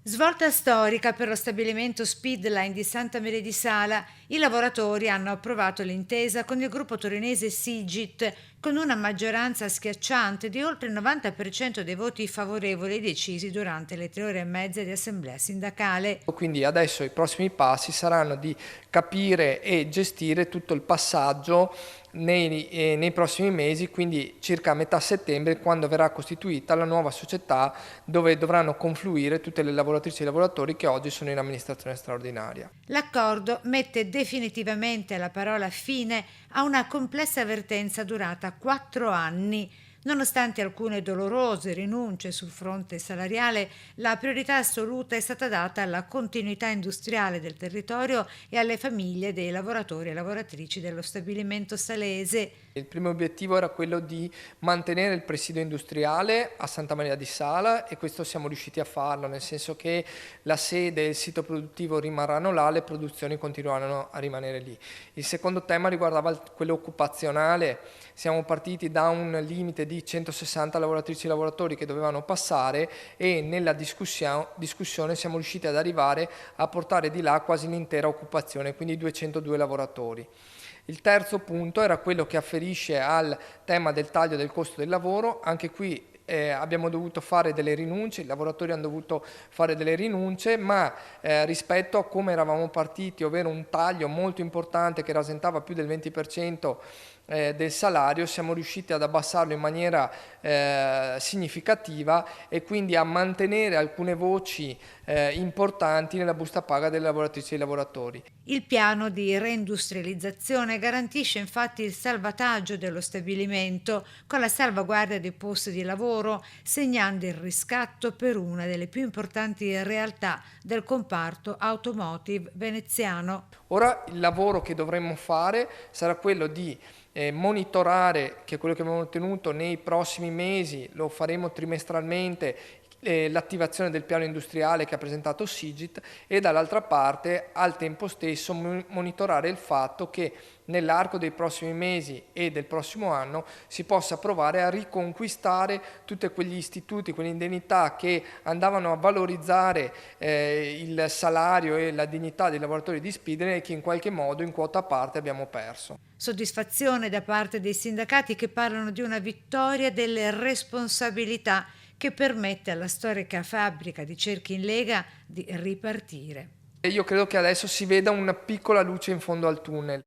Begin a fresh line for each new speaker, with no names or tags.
Svolta storica per lo stabilimento Speedline di Santa Maria di Sala. I lavoratori hanno approvato l'intesa con il gruppo torinese Sigit con una maggioranza schiacciante di oltre il 90% dei voti favorevoli decisi durante le 3 ore e mezza di assemblea sindacale.
Quindi adesso i prossimi passi saranno di capire e gestire tutto il passaggio nei prossimi mesi, quindi circa a metà settembre, quando verrà costituita la nuova società dove dovranno confluire tutte le lavoratrici e i lavoratori che oggi sono in amministrazione straordinaria.
L'accordo mette definitivamente la parola fine a una complessa vertenza durata 4 anni. Nonostante alcune dolorose rinunce sul fronte salariale, la priorità assoluta è stata data alla continuità industriale del territorio e alle famiglie dei lavoratori e lavoratrici dello stabilimento salese.
Il primo obiettivo era quello di mantenere il presidio industriale a Santa Maria di Sala e questo siamo riusciti a farlo, nel senso che la sede e il sito produttivo rimarranno là, le produzioni continueranno a rimanere lì. Il secondo tema riguardava quello occupazionale. Siamo partiti da un limite di 160 lavoratrici e lavoratori che dovevano passare e nella discussione siamo riusciti ad arrivare a portare di là quasi l'intera occupazione, quindi 202 lavoratori. Il terzo punto era quello che afferisce al tema del taglio del costo del lavoro. Anche qui abbiamo dovuto fare delle rinunce, i lavoratori hanno dovuto fare delle rinunce, ma rispetto a come eravamo partiti, ovvero un taglio molto importante che rasentava più del 20% del salario, siamo riusciti ad abbassarlo in maniera significativa e quindi a mantenere alcune voci importanti nella busta paga delle lavoratrici e dei lavoratori.
Il piano di reindustrializzazione garantisce infatti il salvataggio dello stabilimento con la salvaguardia dei posti di lavoro, segnando il riscatto per una delle più importanti realtà del comparto automotive veneziano.
Ora il lavoro che dovremmo fare sarà quello di monitorare, che è quello che abbiamo ottenuto nei prossimi mesi, lo faremo trimestralmente, l'attivazione del piano industriale che ha presentato Sigit e dall'altra parte al tempo stesso monitorare il fatto che nell'arco dei prossimi mesi e del prossimo anno si possa provare a riconquistare tutti quegli istituti, quelle indennità che andavano a valorizzare il salario e la dignità dei lavoratori di Speedline e che in qualche modo in quota a parte abbiamo perso.
Soddisfazione da parte dei sindacati che parlano di una vittoria delle responsabilità che permette alla storica fabbrica di Cerchi in Lega di ripartire.
E io credo che adesso si veda una piccola luce in fondo al tunnel.